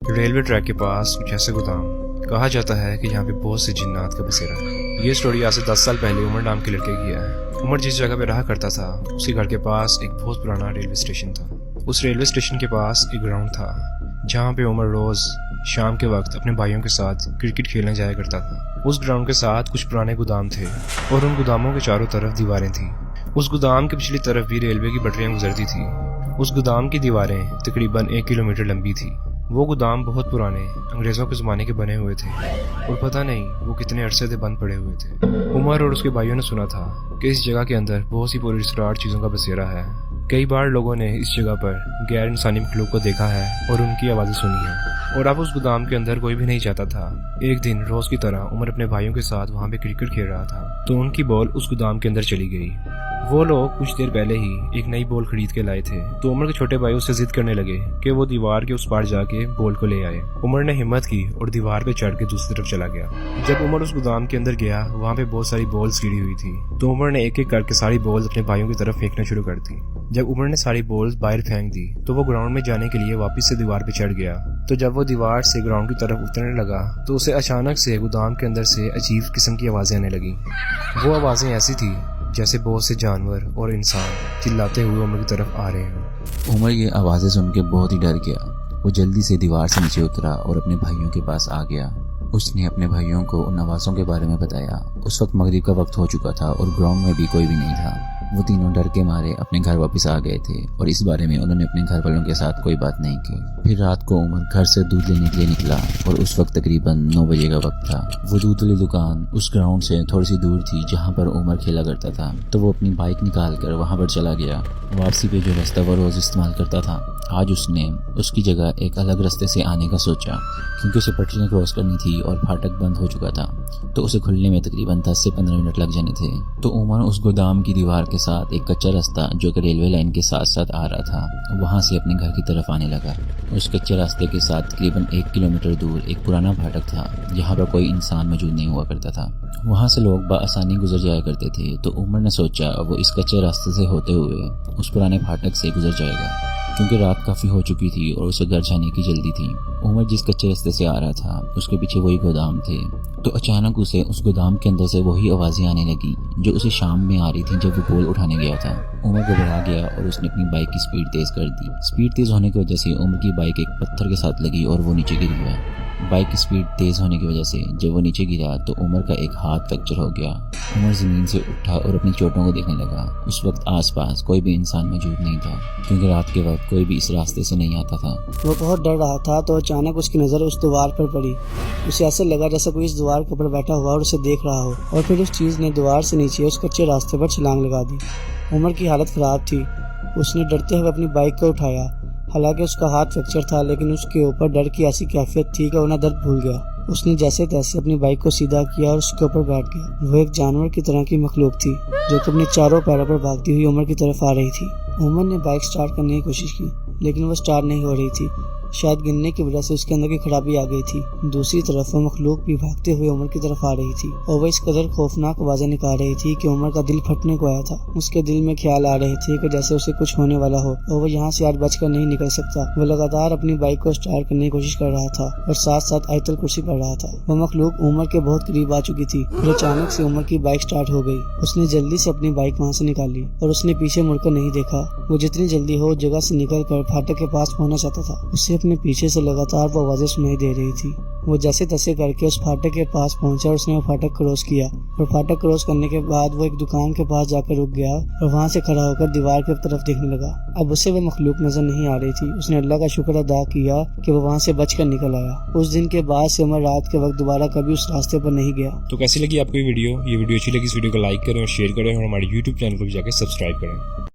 Railway track کے پاس کچھ ایسے گودام، کہا جاتا ہے کہ یہاں پہ بہت سے جنات کا بسیرا ہے۔ یہ سٹوری آج سے 10 سال پہلے عمر نام کے لڑکے کی ہے۔ عمر جس جگہ پہ رہا کرتا تھا اس کے گھر کے پاس ایک بہت پرانا ریلوے اسٹیشن تھا۔ اس ریلوے اسٹیشن کے پاس ایک گراؤنڈ تھا جہاں پہ عمر روز شام کے وقت اپنے بھائیوں کے ساتھ کرکٹ کھیلنے جایا کرتا تھا۔ اس گراؤنڈ کے ساتھ کچھ پرانے گودام تھے اور ان گوداموں کے چاروں طرف دیواریں تھیں۔ اس گودام کی پچھلی طرف بھی ریلوے کی پٹریاں گزرتی تھیں۔ اس گودام کی دیواریں تقریباً 1 کلومیٹر لمبی تھی۔ وہ گودام بہت پرانے انگریزوں کے زمانے کے بنے ہوئے تھے اور پتہ نہیں وہ کتنے عرصے سے بند پڑے ہوئے تھے۔ عمر اور اس کے بھائیوں نے سنا تھا کہ اس جگہ کے اندر بہت سی پولیس اسٹار چیزوں کا بسیرا ہے۔ کئی بار لوگوں نے اس جگہ پر غیر انسانی مخلوق کو دیکھا ہے اور ان کی آوازیں سنی ہیں، اور اب اس گودام کے اندر کوئی بھی نہیں چاہتا تھا۔ ایک دن روز کی طرح عمر اپنے بھائیوں کے ساتھ وہاں پہ کرکٹ کھیل رہا تھا تو ان کی بال اس گودام کے اندر چلی گئی۔ وہ لوگ کچھ دیر پہلے ہی ایک نئی بال خرید کے لائے تھے تو عمر کے چھوٹے بھائی اس سے ضد کرنے لگے کہ وہ دیوار کے اس پار جا کے بال کو لے آئے۔ عمر نے ہمت کی اور دیوار پہ چڑھ کے دوسری طرف چلا گیا۔ جب عمر اس گودام کے اندر گیا وہاں پہ بہت ساری بالز گری ہوئی تھی تو عمر نے ایک ایک کر کے ساری بالز اپنے بھائیوں کی طرف پھینکنا شروع کر دی۔ جب عمر نے ساری بالز باہر پھینک دی تو وہ گراؤنڈ میں جانے کے لیے واپس سے دیوار پہ چڑھ گیا۔ تو جب وہ دیوار سے گراؤنڈ کی طرف اترنے لگا تو اسے اچانک سے گودام کے اندر سے عجیب قسم کی آوازیں آنے لگیں۔ وہ آوازیں ایسی تھی جیسے بہت سے جانور اور انسان چلاتے ہوئے عمر کی طرف آ رہے ہوں۔ عمر یہ آوازیں سن کے بہت ہی ڈر گیا۔ وہ جلدی سے دیوار سے نیچے اترا اور اپنے بھائیوں کے پاس آ گیا۔ اس نے اپنے بھائیوں کو ان آوازوں کے بارے میں بتایا۔ اس وقت مغرب کا وقت ہو چکا تھا اور گراؤنڈ میں بھی کوئی بھی نہیں تھا۔ وہ تینوں ڈر کے مارے اپنے گھر واپس آ گئے تھے اور اس بارے میں انہوں نے اپنے گھر والوں کے ساتھ کوئی بات نہیں کی۔ پھر رات کو عمر گھر سے دودھ لینے کے لیے نکلا اور اس وقت تقریباً 9 بجے کا وقت تھا۔ وہ دودھ والی دکان اس گراؤنڈ سے تھوڑی سی دور تھی جہاں پر عمر کھیلا کرتا تھا، تو وہ اپنی بائک نکال کر وہاں پر چلا گیا۔ واپسی پہ جو راستہ وہ روز استعمال کرتا تھا، آج اس نے اس کی جگہ ایک الگ راستے سے آنے کا سوچا کیونکہ اسے پٹریاں کراس کرنی تھی اور پھاٹک بند ہو چکا تھا، تو اسے کھلنے میں تقریباً 10 سے 15 منٹ لگ جانے تھے۔ تو عمر اس گودام کی دیوار کے ساتھ ایک کچا راستہ جو کہ ریلوے لائن کے ساتھ ساتھ آ رہا تھا وہاں سے اپنے گھر کی طرف آنے لگا۔ اس کچے راستے کے ساتھ تقریباً 1 کلومیٹر دور ایک پرانا پھاٹک تھا جہاں پر کوئی انسان موجود نہیں ہوا کرتا تھا۔ وہاں سے لوگ بآسانی گزر جایا کرتے تھے، تو عمر نے سوچا وہ اس کچے راستے سے ہوتے ہوئے اس پرانے پھاٹک سے گزر جائے گا کیونکہ رات کافی ہو چکی تھی اور اسے گھر جانے کی جلدی تھی۔ عمر جس کچے راستے سے آ رہا تھا اس کے پیچھے وہی گودام تھے، تو اچانک اسے اس گودام کے اندر سے وہی آوازیں آنے لگی جو اسے شام میں آ رہی تھی جب وہ بال اٹھانے گیا تھا۔ عمر گھبرا گیا اور اس نے اپنی بائک کی سپیڈ تیز کر دی۔ سپیڈ تیز ہونے کی وجہ سے عمر کی بائک ایک پتھر کے ساتھ لگی اور وہ نیچے گر گیا۔ بائک کی سپیڈ تیز ہونے کی وجہ سے جب وہ نیچے گرا تو عمر کا ایک ہاتھ فریکچر ہو گیا۔ عمر زمین سے اٹھا اور اپنی چوٹوں کو دیکھنے لگا۔ اس وقت آس پاس کوئی بھی انسان موجود نہیں تھا کیونکہ رات کے وقت کوئی بھی اس راستے سے نہیں آتا تھا۔ وہ بہت ڈر رہا تھا تو اچانک اس کی نظر اس دیوار پر پڑی۔ اسے ایسے لگا جیسے کوئی اس دیوار کے اوپر بیٹھا ہوا اور اسے دیکھ رہا ہو، اور پھر اس چیز نے دیوار سے نیچے اس کچے راستے پر چھلانگ لگا دی۔ عمر کی حالت خراب تھی۔ اس نے ڈرتے ہوئے اپنی بائک کو اٹھایا۔ حالانکہ اس کا ہاتھ فریکچر تھا لیکن اس کے اوپر ڈر کی ایسی کیفیت تھی کہ وہ نہ درد بھول گیا۔ اس نے جیسے تیسے اپنی بائک کو سیدھا کیا اور اس کے اوپر بیٹھ گیا۔ وہ ایک جانور کی طرح کی مخلوق تھی جو کہ اپنے چاروں پیروں پر بھاگتی ہوئی عمر کی طرف آ رہی تھی۔ عمر نے بائک سٹارٹ کرنے کی کوشش کی لیکن وہ سٹارٹ نہیں ہو رہی تھی۔ شاید گرنے کی وجہ سے اس کے اندر کی خرابی آ گئی تھی۔ دوسری طرف وہ مخلوق بھی بھاگتے ہوئے عمر کی طرف آ رہی تھی اور وہ اس قدر خوفناک آوازیں نکال رہی تھی کہ عمر کا دل پھٹنے کو آیا تھا۔ اس کے دل میں خیال آ رہے تھے کہ جیسے اسے کچھ ہونے والا ہو اور وہ یہاں سے آج بچ کر نہیں نکل سکتا۔ وہ لگاتار اپنی بائک کو سٹارٹ کرنے کی کوشش کر رہا تھا اور ساتھ ساتھ آیت الکرسی پڑھ رہا تھا۔ وہ مخلوق عمر کے بہت قریب آ چکی تھی اور اچانک سے عمر کی بائک سٹارٹ ہو گئی۔ اس نے جلدی سے اپنی بائک وہاں سے نکالی اور اس نے پیچھے مڑ کر نہیں دیکھا۔ وہ جتنی جلدی ہو جگہ سے نکل کر پھاٹک کے پاس پہنچنا چاہتا تھا۔ اسے اپنے پیچھے سے لگاتار وہ آوازیں سنائی دے رہی تھی۔ وہ جیسے تیسے کر کے اس پھاٹک کے پاس پہنچا اور اس نے وہ پھاٹک کراس کیا، اور پھاٹک کراس کرنے کے بعد وہ ایک دکان کے پاس جا کر رک گیا اور وہاں سے کھڑا ہو کر دیوار کی طرف دیکھنے لگا۔ اب اسے وہ مخلوق نظر نہیں آ رہی تھی۔ اس نے اللہ کا شکر ادا کیا کہ وہ وہاں سے بچ کر نکل آیا۔ اس دن کے بعد سے عمر رات کے وقت دوبارہ کبھی اس راستے پر نہیں گیا۔ تو کیسی لگی آپ کو یہ ویڈیو اچھی لگی اس ویڈیو کو لائک کریں اور شیئر کریں اور ہمارے YouTube چینل کو بھی جا کے سبسکرائب کریں۔